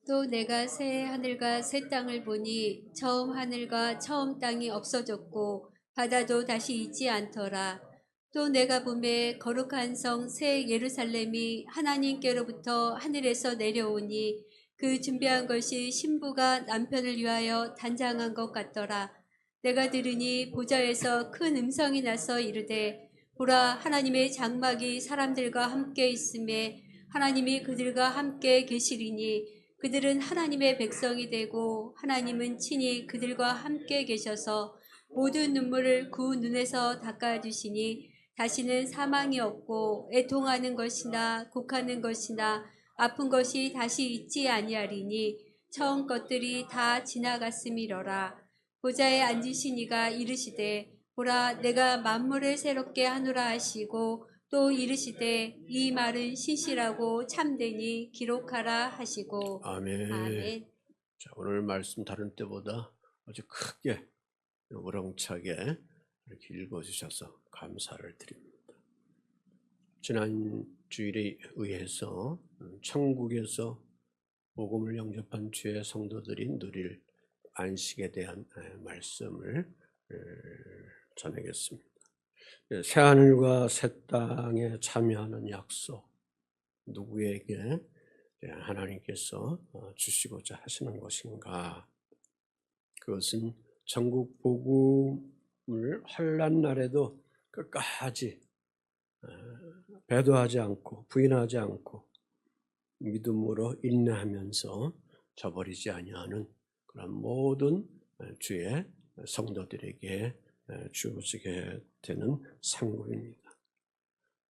또 내가 새 하늘과 새 땅을 보니 처음 하늘과 처음 땅이 없어졌고 바다도 다시 있지 않더라. 또 내가 보매 거룩한 성 새 예루살렘이 하나님께로부터 하늘에서 내려오니 그 준비한 것이 신부가 남편을 위하여 단장한 것 같더라. 내가 들으니 보좌에서 큰 음성이 나서 이르되 보라, 하나님의 장막이 사람들과 함께 있음에 하나님이 그들과 함께 계시리니 그들은 하나님의 백성이 되고 하나님은 친히 그들과 함께 계셔서 모든 눈물을 그 눈에서 닦아주시니 다시는 사망이 없고 애통하는 것이나 곡하는 것이나 아픈 것이 다시 있지 아니하리니 처음 것들이 다 지나갔음이로라. 보좌에 앉으신 이가 이르시되 보라, 내가 만물을 새롭게 하노라 하시고 또 이르시되 이 말은 신실하고 참되니 기록하라 하시고. 아멘. 아멘. 자, 오늘 말씀 다른 때보다 아주 크게 우렁차게 이렇게 읽어주셔서 감사를 드립니다. 지난 주일에 의해서 천국에서 복음을 영접한 주의 성도들이 누릴 안식에 대한 말씀을 전하겠습니다. 새하늘과 새 땅에 참여하는 약속, 누구에게 하나님께서 주시고자 하시는 것인가? 그것은 전국 복음을 환난 날에도 끝까지 배도하지 않고 부인하지 않고 믿음으로 인내하면서 저버리지 아니하는 그런 모든 주의 성도들에게 주어지게 되는 상급입니다.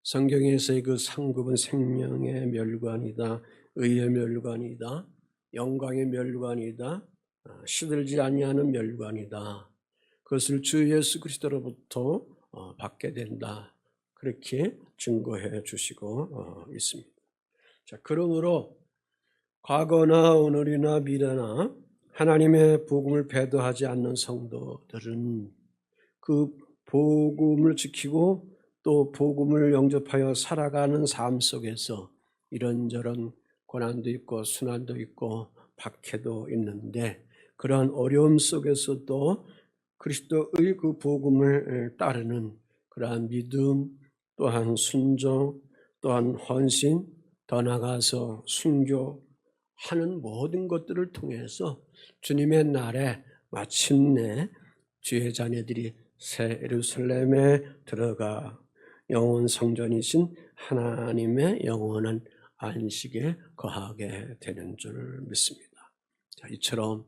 성경에서의 그 상급은 생명의 멸관이다, 의의 멸관이다, 영광의 멸관이다, 시들지 아니하는 멸관이다. 그것을 주 예수 그리스도로부터 받게 된다. 그렇게 증거해 주시고 있습니다. 자, 그러므로 과거나 오늘이나 미래나 하나님의 복음을 배도하지 않는 성도들은 그 복음을 지키고 또 복음을 영접하여 살아가는 삶 속에서 이런저런 고난도 있고 순환도 있고 박해도 있는데 그러한 어려움 속에서도 그리스도의 그 복음을 따르는 그러한 믿음, 또한 순종, 또한 헌신, 더 나아가서 순교하는 모든 것들을 통해서 주님의 날에 마침내 주의 자녀들이 새 예루살렘에 들어가 영원 성전이신 하나님의 영원한 안식에 거하게 되는 줄 믿습니다. 자, 이처럼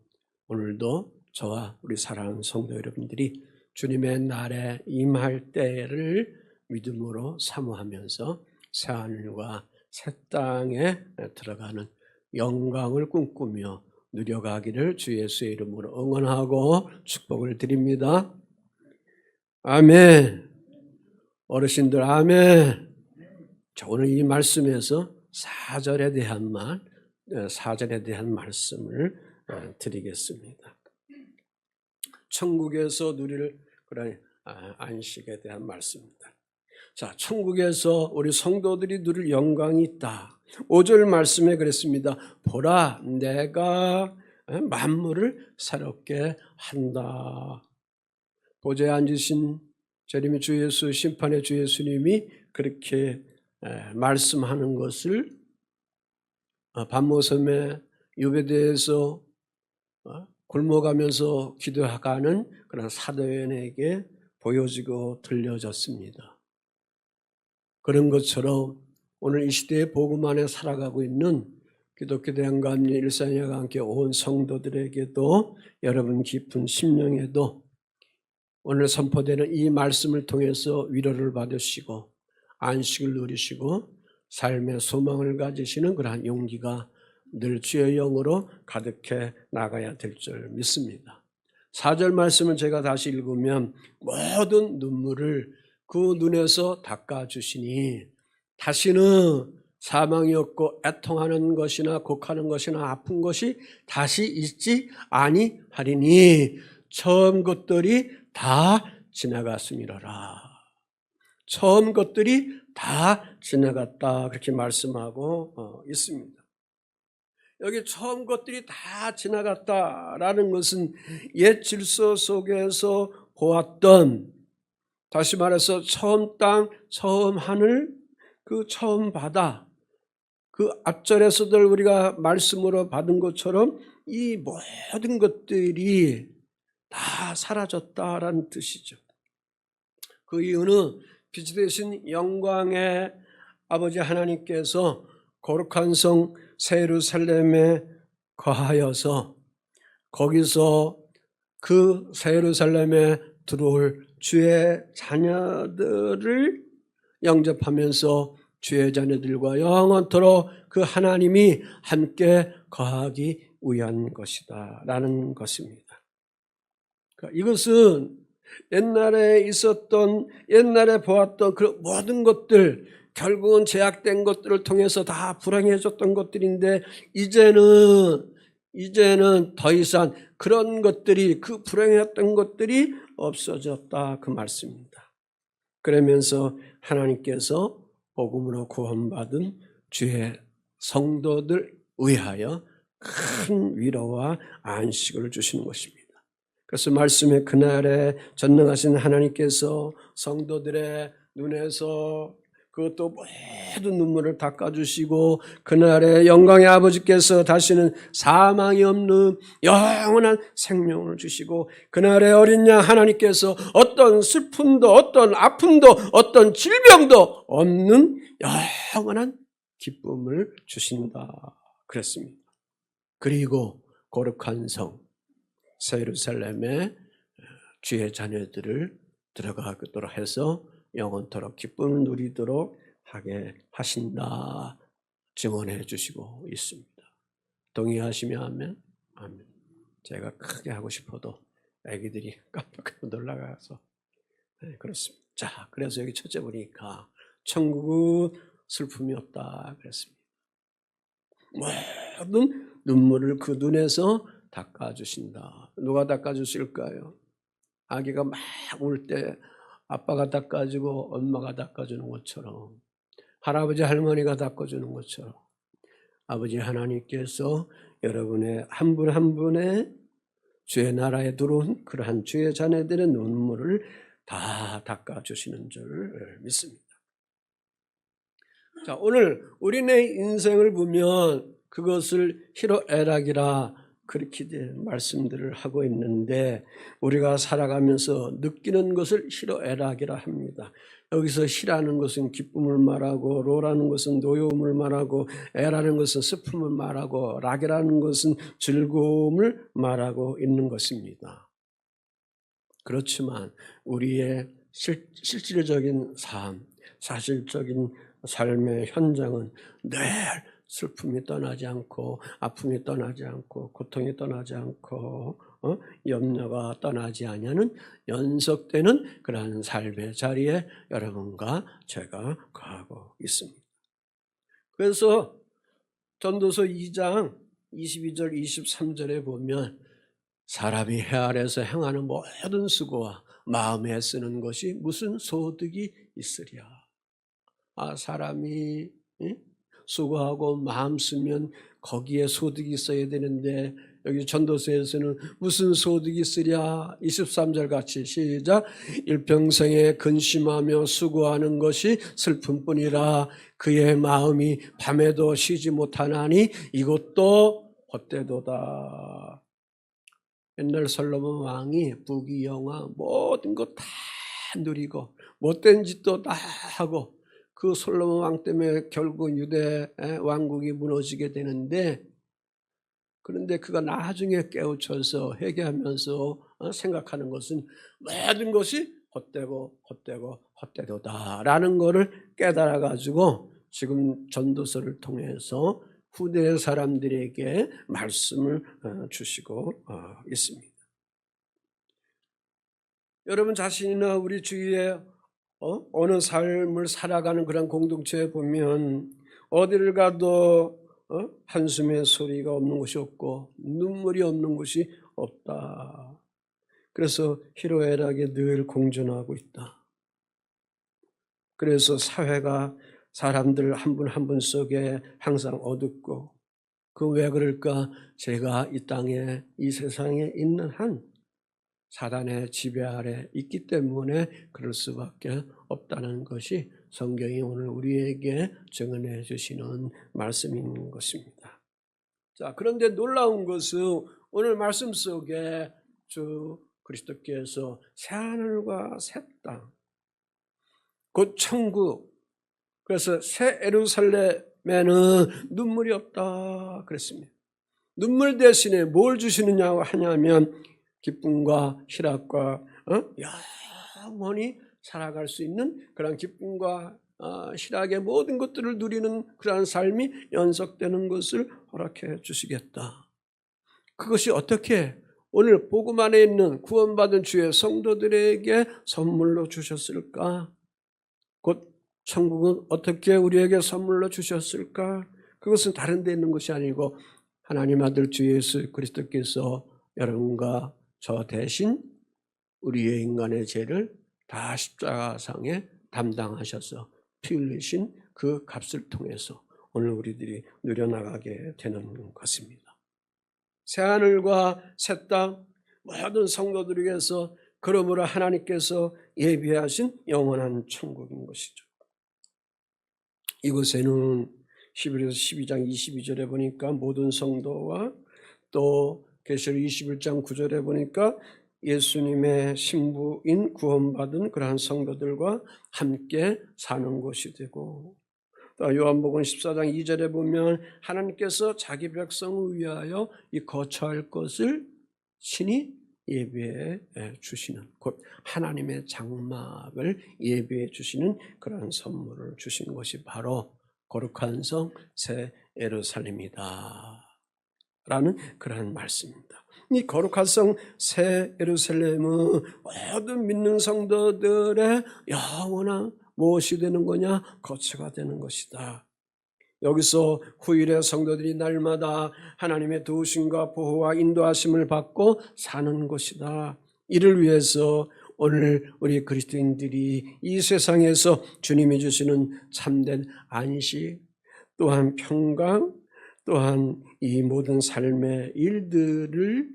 오늘도 저와 우리 사랑하는 성도 여러분들이 주님의 날에 임할 때를 믿음으로 사모하면서 새하늘과 새 땅에 들어가는 영광을 꿈꾸며 누려가기를 주 예수의 이름으로 응원하고 축복을 드립니다. 아멘. 어르신들 아멘. 자, 오늘 이 말씀에서 사절에 대한 말씀을 드리겠습니다. 천국에서 누릴 그런 안식에 대한 말씀입니다. 자, 천국에서 우리 성도들이 누릴 영광이 있다. 5절 말씀에 그랬습니다. 보라, 내가 만물을 새롭게 한다. 보좌에 앉으신 재림의 주 예수, 심판의 주 예수님이 그렇게 말씀하는 것을 반모섬의 유배대에서 굶어가면서 기도하는 그런 사도연에게 보여지고 들려졌습니다. 그런 것처럼 오늘 이 시대의 복음 안에 살아가고 있는 기독교 대한감리 일산여가 함께 온 성도들에게도 여러분 깊은 심령에도 오늘 선포되는 이 말씀을 통해서 위로를 받으시고 안식을 누리시고 삶의 소망을 가지시는 그러한 용기가 늘 주의 영으로 가득해 나가야 될 줄 믿습니다. 4절 말씀을 제가 다시 읽으면 모든 눈물을 그 눈에서 닦아주시니 다시는 사망이 없고 애통하는 것이나 곡하는 것이나 아픈 것이 다시 있지 아니하리니 처음 것들이 다 지나갔으니라. 처음 것들이 다 지나갔다 그렇게 말씀하고 있습니다. 여기 처음 것들이 다 지나갔다라는 것은 옛 질서 속에서 보았던, 다시 말해서 처음 땅, 처음 하늘, 그 처음 바다, 그 앞절에서들 우리가 말씀으로 받은 것처럼 이 모든 것들이 다 사라졌다라는 뜻이죠. 그 이유는 빛이 되신 영광의 아버지 하나님께서 거룩한 성 새 예루살렘에 거하여서 거기서 그 새 예루살렘에 들어올 주의 자녀들을 영접하면서 주의 자녀들과 영원토록 그 하나님이 함께 거하기 위한 것이다 라는 것입니다. 그러니까 이것은 옛날에 있었던, 옛날에 보았던 그 모든 것들, 결국은 제약된 것들을 통해서 다 불행해졌던 것들인데 이제는 더 이상 그런 것들이, 그 불행했던 것들이 없어졌다 그 말씀입니다. 그러면서 하나님께서 복음으로 구원받은 주의 성도들 위하여 큰 위로와 안식을 주시는 것입니다. 그래서 말씀의 그날에 전능하신 하나님께서 성도들의 눈에서 그것도 모든 눈물을 닦아주시고 그날에 영광의 아버지께서 다시는 사망이 없는 영원한 생명을 주시고 그날에 어린 양 하나님께서 어떤 슬픔도 어떤 아픔도 어떤 질병도 없는 영원한 기쁨을 주신다 그랬습니다. 그리고 거룩한 성 새 예루살렘에 주의 자녀들을 들어가도록 해서 영원토록 기쁨을 누리도록 하게 하신다 증언해 주시고 있습니다. 동의하시면 아멘. 아멘. 제가 크게 하고 싶어도 애기들이 깜빡 놀라가서 그렇습니다. 자, 그래서 여기 첫째 보니까 천국은 슬픔이 없다 그랬습니다. 모든 눈물을 그 눈에서 닦아주신다. 누가 닦아주실까요? 아기가 막 울 때 아빠가 닦아주고 엄마가 닦아주는 것처럼, 할아버지 할머니가 닦아주는 것처럼 아버지 하나님께서 여러분의 한 분 한 분의 주의 나라에 들어온 그러한 주의 자녀들의 눈물을 다 닦아주시는 줄 믿습니다. 자, 오늘 우리네 인생을 보면 그것을 희로애락이라 그렇게 말씀들을 하고 있는데 우리가 살아가면서 느끼는 것을 희로애락이라 합니다. 여기서 희라는 것은 기쁨을 말하고 로라는 것은 노여움을 말하고 애라는 것은 슬픔을 말하고 락이라는 것은 즐거움을 말하고 있는 것입니다. 그렇지만 우리의 실질적인 삶, 사실적인 삶의 현장은 늘 슬픔이 떠나지 않고 아픔이 떠나지 않고 고통이 떠나지 않고 염려가 떠나지 아니하는 연속되는 그러한 삶의 자리에 여러분과 제가 거하고 있습니다. 그래서 전도서 2장 22절 23절에 보면 사람이 해 아래에서 행하는 모든 수고와 마음에 쓰는 것이 무슨 소득이 있으랴. 사람이 수고하고 마음 쓰면 거기에 소득이 있어야 되는데 여기 전도서에서는 무슨 소득이 있으랴. 23절 같이 시작. 일평생에 근심하며 수고하는 것이 슬픔뿐이라. 그의 마음이 밤에도 쉬지 못하나니 이것도 헛되도다. 옛날 솔로몬 왕이 부귀영화 모든 것 다 누리고 못된 짓도 다 하고 그 솔로몬 왕 때문에 결국 유대 왕국이 무너지게 되는데 그런데 그가 나중에 깨우쳐서 회개하면서 생각하는 것은 모든 것이 헛되도다라는 것을 깨달아가지고 지금 전도서를 통해서 후대 사람들에게 말씀을 주시고 있습니다. 여러분 자신이나 우리 주위에 어느 삶을 살아가는 그런 공동체에 보면 어디를 가도 한숨의 소리가 없는 곳이 없고 눈물이 없는 곳이 없다. 그래서 희로애락에 늘 공존하고 있다. 그래서 사회가 사람들 한 분 한 분 속에 항상 어둡고 그 왜 그럴까? 제가 이 땅에 이 세상에 있는 한 사단의 지배 아래 있기 때문에 그럴 수밖에 없다는 것이 성경이 오늘 우리에게 증언해 주시는 말씀인 것입니다. 자, 그런데 놀라운 것은 오늘 말씀 속에 주 그리스도께서 새하늘과 새 땅, 곧 천국, 그래서 새 예루살렘에는 눈물이 없다 그랬습니다. 눈물 대신에 뭘 주시느냐고 하냐면 기쁨과 희락과 영원히 살아갈 수 있는 그런 기쁨과 희락의 모든 것들을 누리는 그러한 삶이 연속되는 것을 허락해 주시겠다. 그것이 어떻게 오늘 복음 안에 있는 구원받은 주의 성도들에게 선물로 주셨을까? 곧 천국은 어떻게 우리에게 선물로 주셨을까? 그것은 다른 데 있는 것이 아니고 하나님 아들 주 예수 그리스도께서 여러분과 저 대신 우리의 인간의 죄를 다 십자가상에 담당하셔서 피 흘리신 그 값을 통해서 오늘 우리들이 누려나가게 되는 것입니다. 새하늘과 새 땅 모든 성도들을 위해서 그러므로 하나님께서 예비하신 영원한 천국인 것이죠. 이곳에는 히브리서 12장 22절에 보니까 모든 성도와 또 계시록 21장 9절에 보니까 예수님의 신부인 구원받은 그러한 성도들과 함께 사는 곳이 되고, 또 요한복음 14장 2절에 보면 하나님께서 자기 백성을 위하여 이 거처할 것을 친히 예비해 주시는, 곧 하나님의 장막을 예비해 주시는 그런 선물을 주신 것이 바로 거룩한 성 새 예루살렘이다 라는 그런 말씀입니다. 이 거룩한 성 새 예루살렘은 모든 믿는 성도들의 영원한 무엇이 되는 거냐? 거처가 되는 것이다. 여기서 후일의 성도들이 날마다 하나님의 도우심과 보호와 인도하심을 받고 사는 것이다. 이를 위해서 오늘 우리 그리스도인들이 이 세상에서 주님이 주시는 참된 안식, 또한 평강, 또한 이 모든 삶의 일들을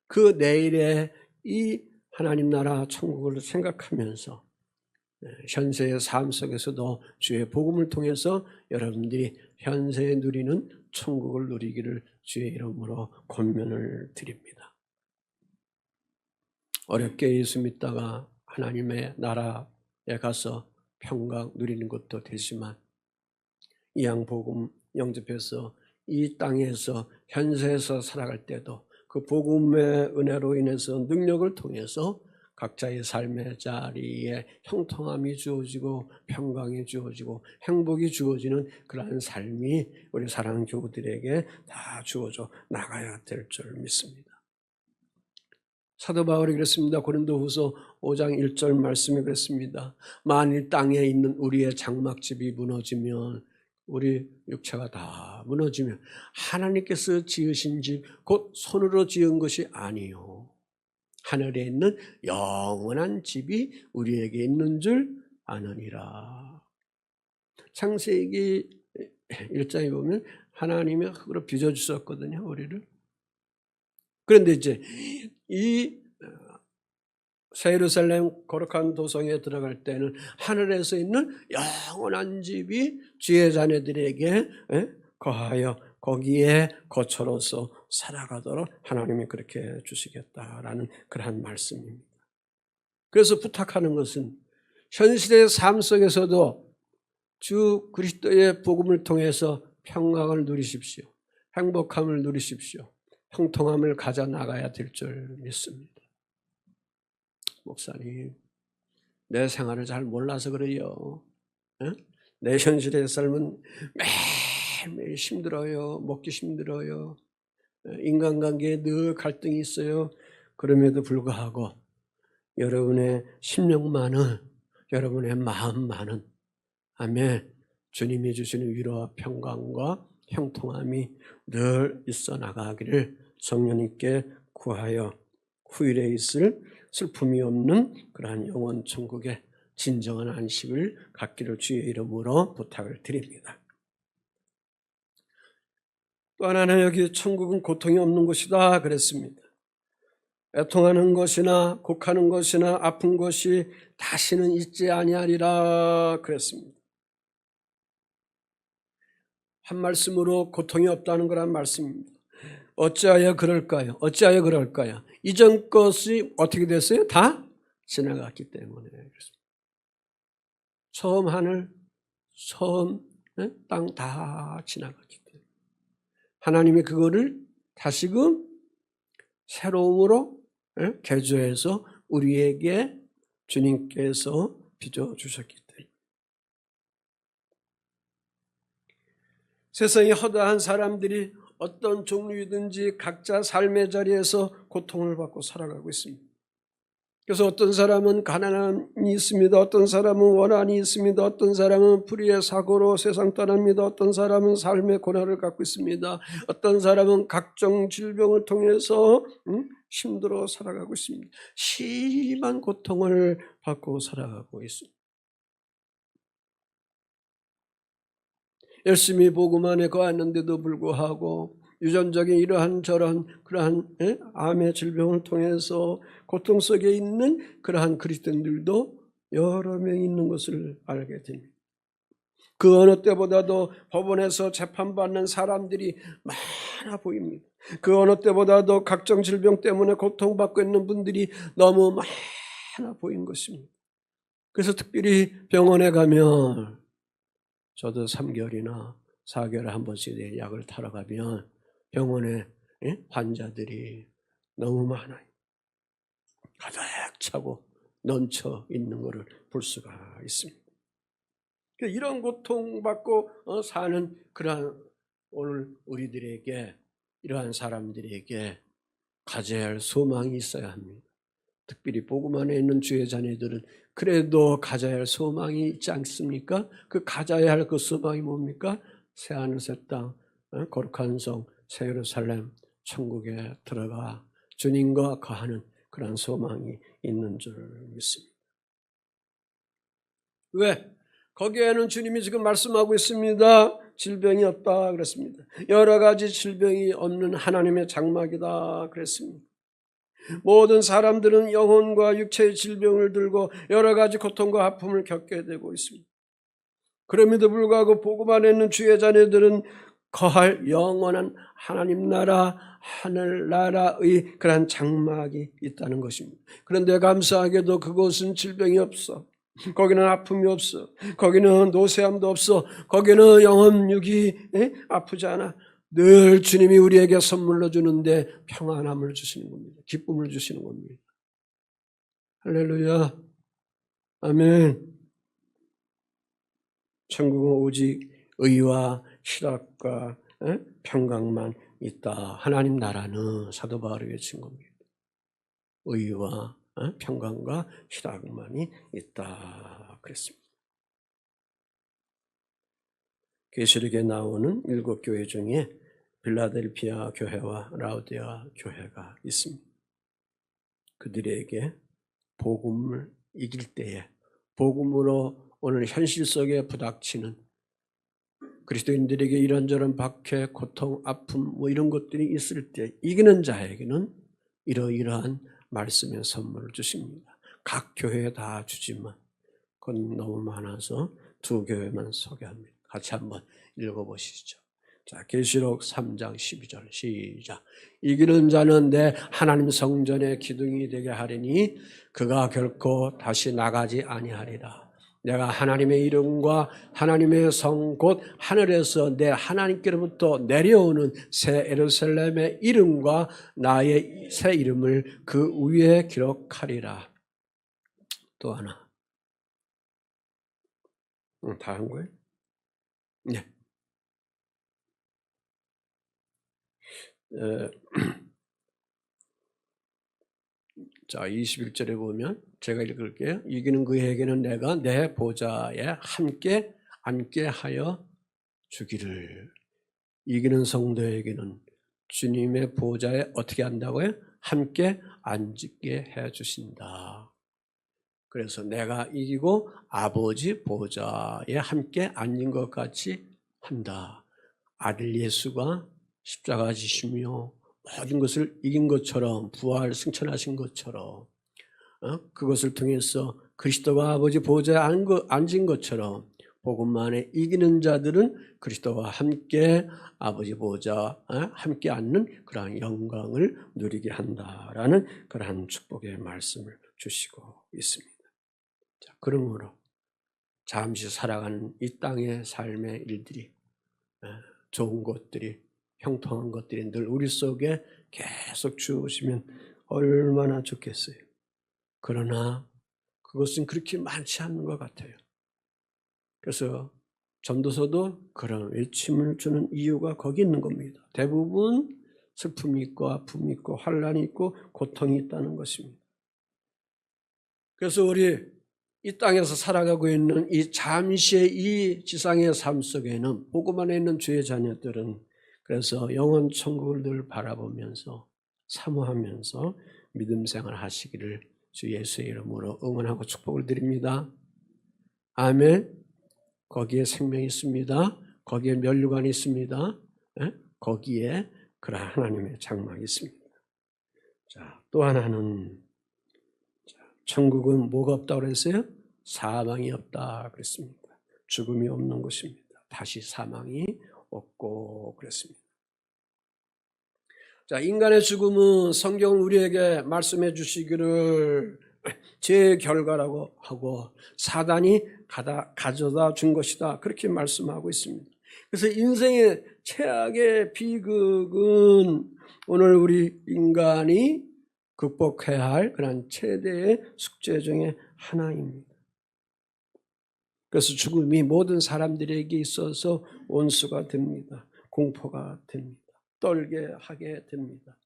그 내일의 이 하나님 나라 천국을 생각하면서 현세의 삶 속에서도 주의 복음을 통해서 여러분들이 현세에 누리는 천국을 누리기를 주의 이름으로 권면을 드립니다. 어렵게 예수 믿다가 하나님의 나라에 가서 평강 누리는 것도 되지만 이 양복음 영접해서 이 땅에서 현세에서 살아갈 때도 그 복음의 은혜로 인해서 능력을 통해서 각자의 삶의 자리에 형통함이 주어지고 평강이 주어지고 행복이 주어지는 그러한 삶이 우리 사랑하는 교우들에게 다 주어져 나가야 될 줄 믿습니다. 사도 바울이 그랬습니다. 고린도후서 5장 1절 말씀이 그랬습니다. 만일 땅에 있는 우리의 장막집이 무너지면, 우리 육체가 다 무너지면 하나님께서 지으신 집, 곧 손으로 지은 것이 아니요 하늘에 있는 영원한 집이 우리에게 있는 줄 아느니라. 창세기 1장에 보면 하나님이 흙으로 빚어주셨거든요, 우리를. 그런데 이제 이 새 예루살렘 거룩한 도성에 들어갈 때는 하늘에서 있는 영원한 집이 주의 자녀들에게 거하여 거기에 거처로서 살아가도록 하나님이 그렇게 주시겠다라는 그러한 말씀입니다. 그래서 부탁하는 것은 현실의 삶 속에서도 주 그리스도의 복음을 통해서 평강을 누리십시오. 행복함을 누리십시오. 형통함을 가져 나가야 될 줄 믿습니다. 목사님, 내 생활을 잘 몰라서 그래요. 내 현실의 삶은 매일매일 힘들어요. 먹기 힘들어요. 인간관계에 늘 갈등이 있어요. 그럼에도 불구하고 여러분의 심령만은, 여러분의 마음만은 아멘, 주님이 주시는 위로와 평강과 형통함이 늘 있어 나가기를 성령님께 구하여 후일에 있을 슬픔이 없는 그러한 영원 천국의 진정한 안식을 갖기를 주의 이름으로 부탁을 드립니다. 또 하나는 여기 천국은 고통이 없는 곳이다 그랬습니다. 애통하는 것이나 곡하는 것이나 아픈 것이 다시는 있지 아니하리라 그랬습니다. 한 말씀으로 고통이 없다는 거란 말씀입니다. 어찌하여 그럴까요? 어찌하여 그럴까요? 이전 것이 어떻게 됐어요? 다 지나갔기 때문에 그렇습니다. 처음 하늘, 처음 땅 다 지나갔기 때문에 하나님이 그거를 다시금 새로움으로 개조해서 우리에게 주님께서 빚어주셨기 때문에 세상에 허다한 사람들이 어떤 종류이든지 각자 삶의 자리에서 고통을 받고 살아가고 있습니다. 그래서 어떤 사람은 가난함이 있습니다. 어떤 사람은 원한이 있습니다. 어떤 사람은 불의의 사고로 세상 떠납니다. 어떤 사람은 삶의 고난을 갖고 있습니다. 어떤 사람은 각종 질병을 통해서 힘들어 살아가고 있습니다. 심한 고통을 받고 살아가고 있습니다. 열심히 복음 안에 거했는데도 불구하고 유전적인 이러한 저러한 그러한 암의 질병을 통해서 고통 속에 있는 그러한 그리스도인들도 여러 명 있는 것을 알게 됩니다. 그 어느 때보다도 법원에서 재판받는 사람들이 많아 보입니다. 그 어느 때보다도 각종 질병 때문에 고통받고 있는 분들이 너무 많아 보인 것입니다. 그래서 특별히 병원에 가면 저도 3개월이나 4개월에 한 번씩 약을 타러 가면 병원에 환자들이 너무 많아요. 가득 차고 넘쳐 있는 것을 볼 수가 있습니다. 이런 고통받고 사는 그러한 오늘 우리들에게 이러한 사람들에게 가져야 할 소망이 있어야 합니다. 특별히 복음 안에 있는 주의 자녀들은 그래도 가져야 할 소망이 있지 않습니까? 그 가져야 할 그 소망이 뭡니까? 새하늘 새 땅, 거룩한 성, 새 예루살렘, 천국에 들어가 주님과 거하는 그런 소망이 있는 줄 믿습니다. 왜? 거기에는 주님이 지금 말씀하고 있습니다. 질병이 없다 그랬습니다. 여러 가지 질병이 없는 하나님의 장막이다 그랬습니다. 모든 사람들은 영혼과 육체의 질병을 들고 여러 가지 고통과 아픔을 겪게 되고 있습니다. 그럼에도 불구하고 복음 안에 있는 주의 자녀들은 거할 영원한 하나님 나라, 하늘나라의 그런 장막이 있다는 것입니다. 그런데 감사하게도 그곳은 질병이 없어. 거기는 아픔이 없어. 거기는 노쇠함도 없어. 거기는 영혼육이 아프지 않아. 늘 주님이 우리에게 선물로 주는데 평안함을 주시는 겁니다. 기쁨을 주시는 겁니다. 할렐루야. 아멘. 천국은 오직 의와 희락과 평강만 있다. 하나님 나라는 사도 바울이 외친 겁니다. 의와 평강과 희락만이 있다 그랬습니다. 계시록에 나오는 7교회 중에 빌라델피아 교회와 라우디아 교회가 있습니다. 그들에게 복음을 이길 때에 복음으로 오늘 현실 속에 부닥치는 그리스도인들에게 이런저런 박해, 고통, 아픔 이런 것들이 있을 때 이기는 자에게는 이러이러한 말씀의 선물을 주십니다. 각 교회에 다 주지만 그건 너무 많아서 2교회만 소개합니다. 같이 한번 읽어보시죠. 자, 계시록 3장 12절 시작. 이기는 자는 내 하나님 성전의 기둥이 되게 하리니 그가 결코 다시 나가지 아니하리라. 내가 하나님의 이름과 하나님의 성 곧 하늘에서 내 하나님께로부터 내려오는 새 예루살렘의 이름과 나의 새 이름을 그 위에 기록하리라. 또 하나. 다 한 거예요? 네. 자, 21절에 보면 제가 읽을게요. 이기는 그에게는 내가 내 보좌에 함께 앉게 하여 주기를. 이기는 성도에게는 주님의 보좌에 어떻게 한다고요? 함께 앉게 해 주신다. 그래서 내가 이기고 아버지 보좌에 함께 앉은 것 같이 한다. 아들 예수가 십자가 지시며 모든 것을 이긴 것처럼 부활 승천하신 것처럼 그것을 통해서 그리스도가 아버지 보좌에 앉은 것처럼 복음 안에 이기는 자들은 그리스도와 함께 아버지 보좌 함께 앉는 그러한 영광을 누리게 한다라는 그러한 축복의 말씀을 주시고 있습니다. 자, 그러므로 잠시 살아가는 이 땅의 삶의 일들이 좋은 것들이 형통한 것들이 늘 우리 속에 계속 주어지면 얼마나 좋겠어요. 그러나 그것은 그렇게 많지 않는 것 같아요. 그래서 전도서도 그런 외침을 주는 이유가 거기 있는 겁니다. 대부분 슬픔이 있고 아픔이 있고 환난이 있고 고통이 있다는 것입니다. 그래서 우리 이 땅에서 살아가고 있는 이 잠시의 이 지상의 삶 속에는 복음 안에 있는 주의 자녀들은 그래서 영원 천국을 늘 바라보면서 사모하면서 믿음 생활 하시기를 주 예수의 이름으로 응원하고 축복을 드립니다. 아멘. 거기에 생명이 있습니다. 거기에 면류관이 있습니다. 거기에 그러한 하나님의 장막이 있습니다. 자, 또 하나는 천국은 뭐가 없다고 그랬어요? 사망이 없다 그랬습니다. 죽음이 없는 곳입니다. 다시 사망이 없고 그랬습니다. 자, 인간의 죽음은 성경은 우리에게 말씀해 주시기를 제 결과라고 하고 사단이 가져다 준 것이다 그렇게 말씀하고 있습니다. 그래서 인생의 최악의 비극은 오늘 우리 인간이 극복해야 할 그런 최대의 숙제 중에 하나입니다. 그래서 죽음이 모든 사람들에게 있어서 원수가 됩니다. 공포가 됩니다. 떨게 하게 됩니다.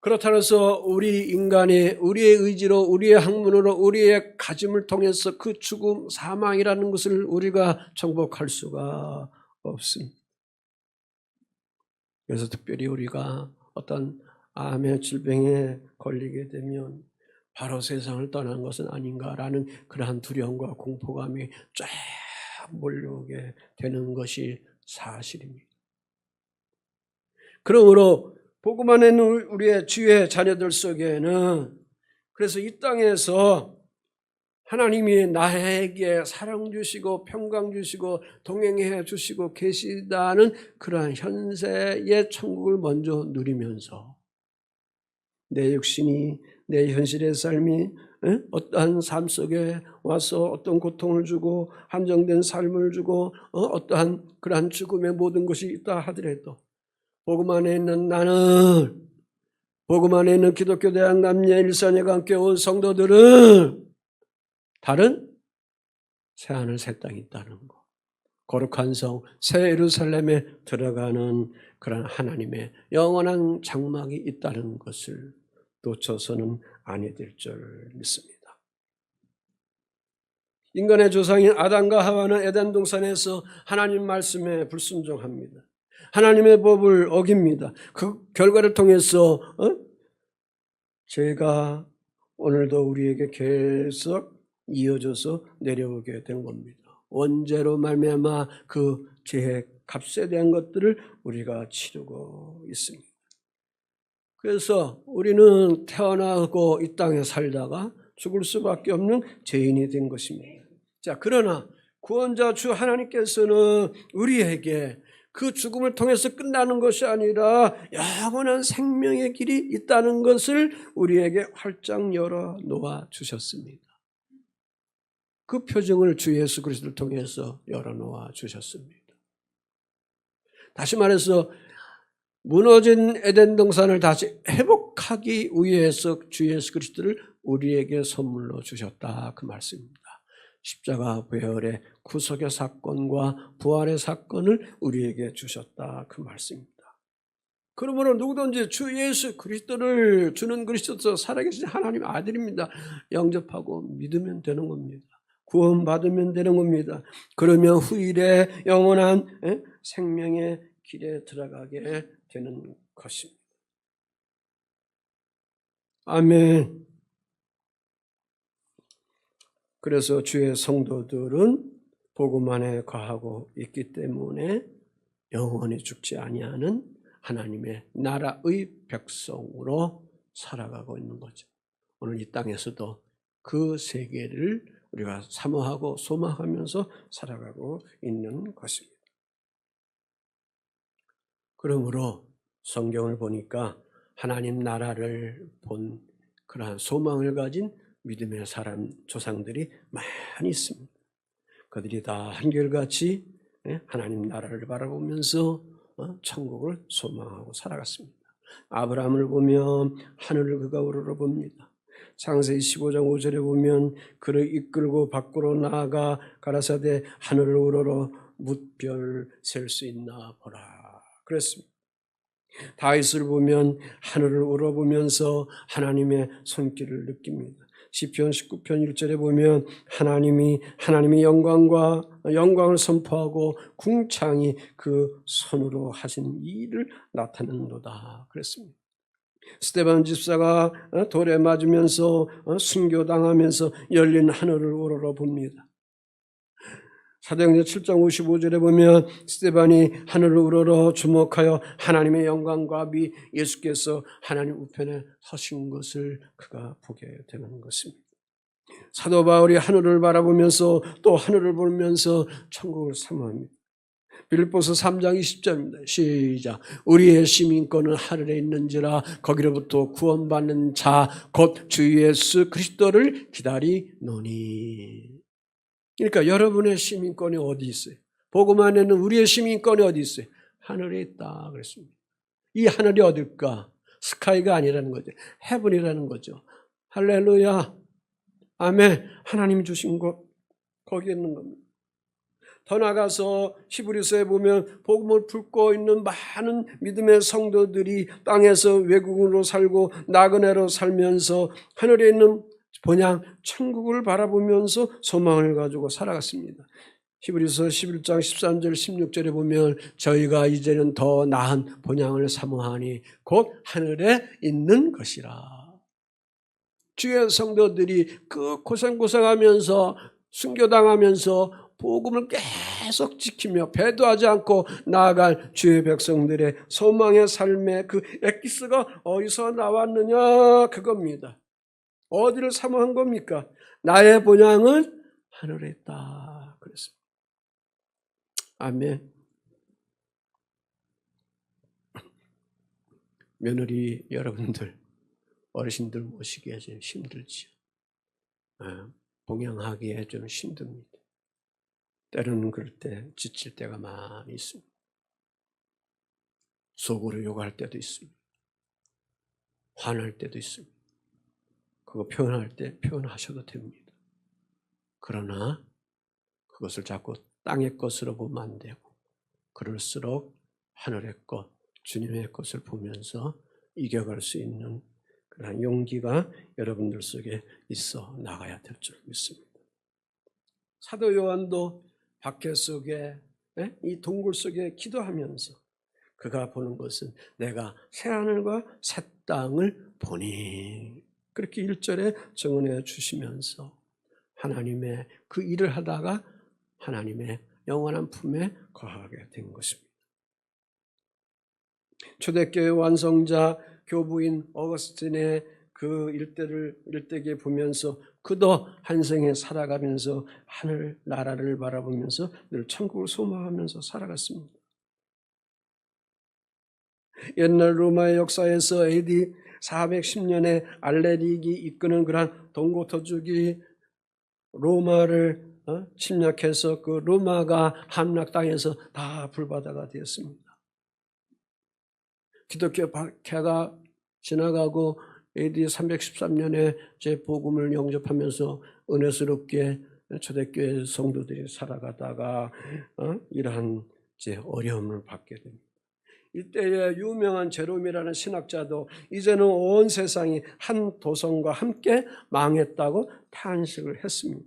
그렇다고 해서 우리 인간이 우리의 의지로 우리의 학문으로 우리의 가짐을 통해서 그 죽음 사망이라는 것을 우리가 정복할 수가 없습니다. 그래서 특별히 우리가 어떤 암의 질병에 걸리게 되면 바로 세상을 떠나는 것은 아닌가라는 그러한 두려움과 공포감이 쫙 몰려오게 되는 것이 사실입니다. 그러므로 복음 안에 있는 우리의 주의 자녀들 속에는 그래서 이 땅에서 하나님이 나에게 사랑 주시고 평강 주시고 동행해 주시고 계시다는 그러한 현세의 천국을 먼저 누리면서 내 육신이 내 현실의 삶이 어떠한 삶 속에 와서 어떤 고통을 주고 한정된 삶을 주고 어떠한 그러한 죽음의 모든 것이 있다 하더라도 복음 안에 있는 나는 복음 안에 있는 기독교 대학 남녀 일선에 함께 온 성도들은 다른 새하늘 새 땅이 있다는 것, 거룩한 성 새 예루살렘에 들어가는 그런 하나님의 영원한 장막이 있다는 것을 놓쳐서는 아니 될 줄 믿습니다. 인간의 조상인 아담과 하와는 에덴 동산에서 하나님 말씀에 불순종합니다. 하나님의 법을 어깁니다. 그 결과를 통해서 죄가 오늘도 우리에게 계속 이어져서 내려오게 된 겁니다. 원죄로 말미암아 그 죄의 값에 대한 것들을 우리가 치르고 있습니다. 그래서 우리는 태어나고 이 땅에 살다가 죽을 수밖에 없는 죄인이 된 것입니다. 자, 그러나 구원자 주 하나님께서는 우리에게 그 죽음을 통해서 끝나는 것이 아니라 영원한 생명의 길이 있다는 것을 우리에게 활짝 열어 놓아 주셨습니다. 그 표정을 주 예수 그리스도를 통해서 열어 놓아 주셨습니다. 다시 말해서 무너진 에덴 동산을 다시 회복하기 위해서 주 예수 그리스도를 우리에게 선물로 주셨다 그 말씀입니다. 십자가 부활의 구속의 사건과 부활의 사건을 우리에게 주셨다 그 말씀입니다. 그러므로 누구든지 주 예수 그리스도를 주는 그리스도 살아계신 하나님 아들입니다. 영접하고 믿으면 되는 겁니다. 구원받으면 되는 겁니다. 그러면 후일에 영원한 생명의 길에 들어가게 되는 것입니다. 아멘. 그래서 주의 성도들은 복음 안에 거하고 있기 때문에 영원히 죽지 아니하는 하나님의 나라의 백성으로 살아가고 있는 거죠. 오늘 이 땅에서도 그 세계를 우리가 사모하고 소망하면서 살아가고 있는 것입니다. 그러므로 성경을 보니까 하나님 나라를 본 그러한 소망을 가진 믿음의 사람 조상들이 많이 있습니다. 그들이 다 한결같이 하나님 나라를 바라보면서 천국을 소망하고 살아갔습니다. 아브라함을 보면 하늘을 그가 우러러봅니다. 창세기 15장 5절에 보면 그를 이끌고 밖으로 나아가 가라사대 하늘을 우러러 뭇별 셀 수 있나 보라 그랬습니다. 다윗을 보면 하늘을 우러보면서 하나님의 손길을 느낍니다. 시편 19편 1절에 보면 하나님이 영광을 선포하고 궁창이 그 손으로 하신 일을 나타낸도다 그랬습니다. 스데반 집사가 돌에 맞으면서 순교당하면서 열린 하늘을 우러러 봅니다. 사도행전 7장 55절에 보면 스데반이 하늘을 우러러 주목하여 하나님의 영광과 예수께서 하나님 우편에 서신 것을 그가 보게 되는 것입니다. 사도 바울이 하늘을 바라보면서 또 하늘을 보면서 천국을 사모합니다. 빌립보서 3장 20절입니다. 시작. 우리의 시민권은 하늘에 있는지라 거기로부터 구원받는 자 곧 주 예수 그리스도를 기다리노니. 그러니까 여러분의 시민권이 어디 있어요? 복음 안에는 우리의 시민권이 어디 있어요? 하늘에 있다 그랬습니다. 이 하늘이 어딜까? 스카이가 아니라는 거죠. 헤븐이라는 거죠. 할렐루야. 아멘. 하나님이 주신 것 거기에 있는 겁니다. 더 나아가서 히브리서에 보면 복음을 품고 있는 많은 믿음의 성도들이 땅에서 외국인으로 살고 나그네로 살면서 하늘에 있는 본향 천국을 바라보면서 소망을 가지고 살아갔습니다. 히브리서 11장 13절 16절에 보면 저희가 이제는 더 나은 본향을 사모하니 곧 하늘에 있는 것이라. 주의 성도들이 그 고생하면서 순교당하면서 복음을 계속 지키며 배도하지 않고 나아갈 주의 백성들의 소망의 삶의 그 엑기스가 어디서 나왔느냐 그겁니다. 어디를 사모한 겁니까? 나의 본향은 하늘에 있다 그랬습니다. 아멘. 며느리 여러분들, 어르신들 모시기에 좀 힘들지요. 봉양하기에 좀 힘듭니다. 때로는 그럴 때 지칠 때가 많이 있습니다. 속으로 욕할 때도 있습니다. 화날 때도 있습니다. 그거 표현할 때 표현하셔도 됩니다. 그러나 그것을 자꾸 땅의 것으로 보면 안 되고 그럴수록 하늘의 것, 주님의 것을 보면서 이겨갈 수 있는 그런 용기가 여러분들 속에 있어 나가야 될 줄 믿습니다. 사도 요한도 박해 속에 이 동굴 속에 기도하면서 그가 보는 것은 내가 새하늘과 새 땅을 보니 그렇게 1절에 증언해 주시면서 하나님의 그 일을 하다가 하나님의 영원한 품에 거하게 된 것입니다. 초대교회 완성자 교부인 어거스틴의 그 일대기에 보면서 그도 한 생에 살아가면서 하늘 나라를 바라보면서 늘 천국을 소망하면서 살아갔습니다. 옛날 로마의 역사에서 AD 410년에 알레릭이 이끄는 그러한 동고터족이 로마를 침략해서 그 로마가 함락당해서 다 불바다가 되었습니다. 기독교 박해가 지나가고 AD 313년에 제 복음을 영접하면서 은혜스럽게 초대교회 성도들이 살아가다가 이러한 제 어려움을 받게 됩니다. 이때에 유명한 제롬이라는 신학자도 이제는 온 세상이 한 도성과 함께 망했다고 탄식을 했습니다.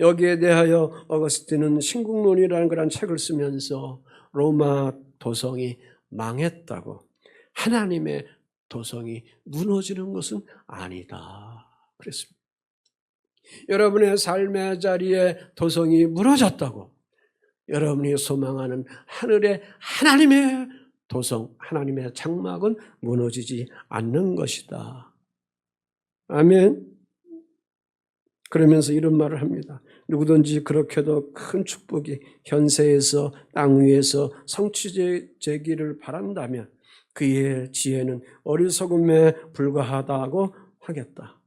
여기에 대하여 어거스틴은 신국론이라는 그런 책을 쓰면서 로마 도성이 망했다고, 하나님의 도성이 무너지는 것은 아니다 그랬습니다. 여러분의 삶의 자리에 도성이 무너졌다고, 여러분이 소망하는 하늘의 하나님의 도성, 하나님의 장막은 무너지지 않는 것이다. 아멘. 그러면서 이런 말을 합니다. 누구든지 그렇게도 큰 축복이 현세에서 땅 위에서 성취되기를 바란다면 그의 지혜는 어리석음에 불과하다고 하겠다.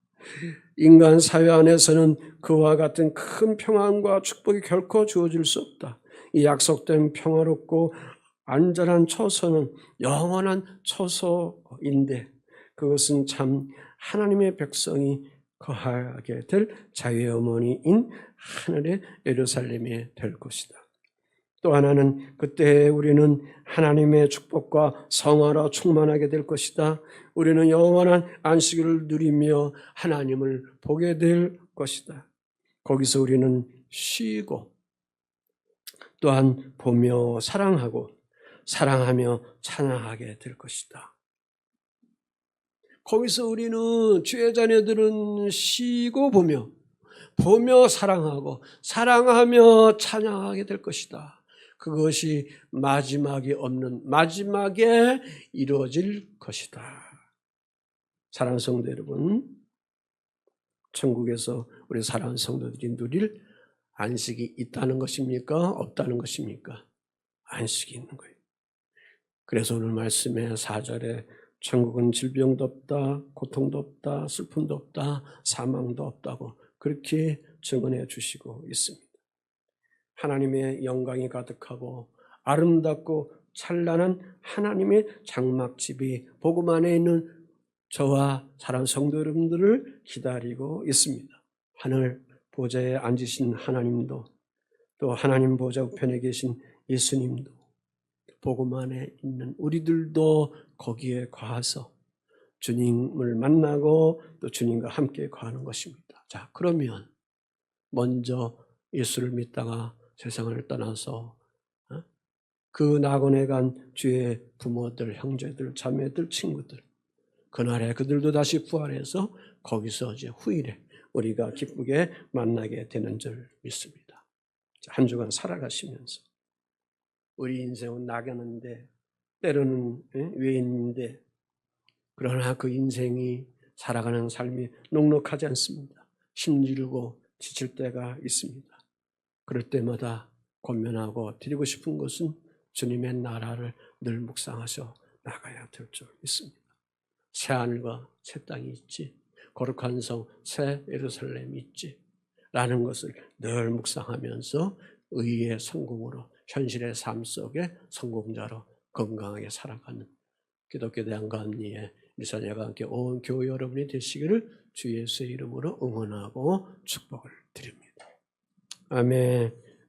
인간 사회 안에서는 그와 같은 큰 평안과 축복이 결코 주어질 수 없다. 이 약속된 평화롭고 안전한 처소는 영원한 처소인데 그것은 참 하나님의 백성이 거하게 될 자유의 어머니인 하늘의 예루살렘이 될 것이다. 또 하나는 그때 우리는 하나님의 축복과 성화로 충만하게 될 것이다. 우리는 영원한 안식을 누리며 하나님을 보게 될 것이다. 거기서 우리는 쉬고 또한 보며 사랑하고 사랑하며 찬양하게 될 것이다. 거기서 우리는 주의 자녀들은 쉬고 보며 사랑하고 사랑하며 찬양하게 될 것이다. 그것이 마지막이 없는 마지막에 이루어질 것이다. 사랑하는 성도 여러분, 천국에서 우리 사랑하는 성도들이 누릴 안식이 있다는 것입니까? 없다는 것입니까? 안식이 있는 거예요. 그래서 오늘 말씀의 4절에 천국은 질병도 없다, 고통도 없다, 슬픔도 없다, 사망도 없다고 그렇게 증언해 주시고 있습니다. 하나님의 영광이 가득하고 아름답고 찬란한 하나님의 장막집이 복음 안에 있는 저와 사랑하는 성도 여러분들을 기다리고 있습니다. 하늘 보좌에 앉으신 하나님도 또 하나님 보좌 우편에 계신 예수님도 복음 안에 있는 우리들도 거기에 가서 주님을 만나고 또 주님과 함께 거하는 것입니다. 자, 그러면 먼저 예수를 믿다가 세상을 떠나서 그 낙원에 간 주의 부모들, 형제들, 자매들, 친구들 그날에 그들도 다시 부활해서 거기서 이제 후일에 우리가 기쁘게 만나게 되는 줄 믿습니다. 한 주간 살아가시면서 우리 인생은 나가는데 때로는 외인인데 그러나 그 인생이 살아가는 삶이 녹록하지 않습니다. 힘들고 지칠 때가 있습니다. 그럴 때마다 권면하고 드리고 싶은 것은 주님의 나라를 늘 묵상하셔 나가야 될 줄 믿습니다. 새 하늘과 새 땅이 있지, 거룩한 성 새 예루살렘이 있지 라는 것을 늘 묵상하면서 의의 성공으로 현실의 삶 속에 성공자로 건강하게 살아가는 기독교 대한감리의 미사녀가 함께 온 교회 여러분이 되시기를 주 예수의 이름으로 응원하고 축복을 드립니다. 아멘.